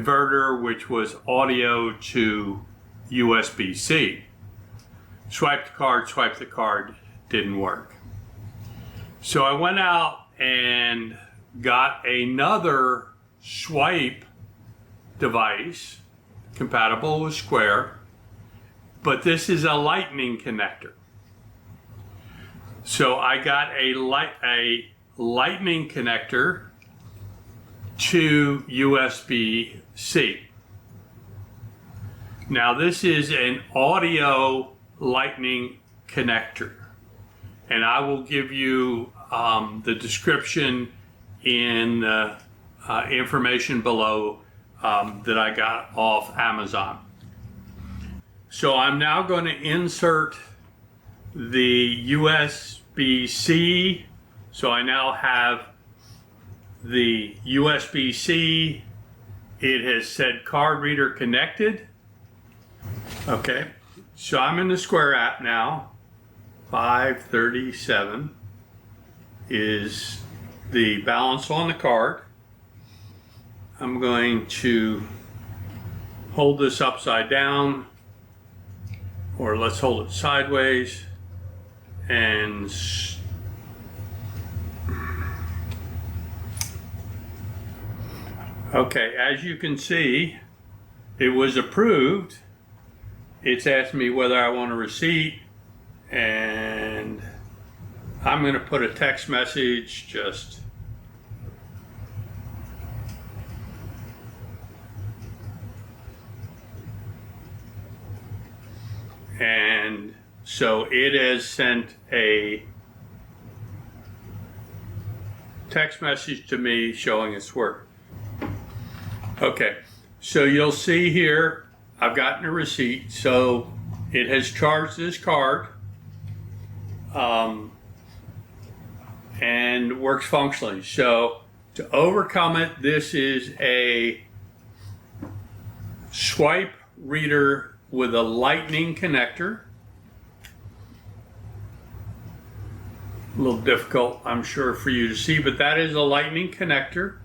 converter, which was audio to USB-C. Swipe the card, didn't work. So I went out and got another swipe device compatible with Square, but this is a lightning connector. So I got a lightning connector to USB-C. Now this is an audio lightning connector, and I will give you the description in the information below that I got off Amazon. So I'm now going to insert the USB-C. So I now have the USB-C. It has said card reader connected. Okay, so I'm in the Square app now. 537 is the balance on the card. I'm going to hold this upside down, or let's hold it sideways, and okay, as you can see, it was approved. It's asked me whether I want a receipt, and I'm going to put a text message just and so it has sent a text message to me showing its work. Okay, so you'll see here I've gotten a receipt, so it has charged this card and works functionally. So to overcome it, this is a swipe reader with a lightning connector. A little difficult, I'm sure, for you to see, but that is a lightning connector.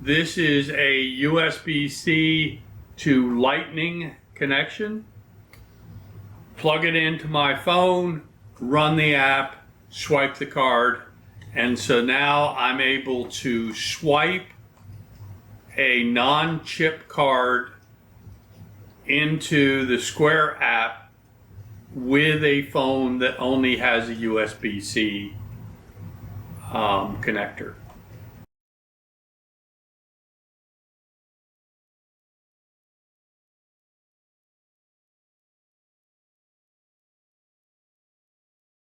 This is a USB-C to lightning connection. Plug it into my phone, run the app, swipe the card, and so now I'm able to swipe a non-chip card into the Square app with a phone that only has a USB-C connector.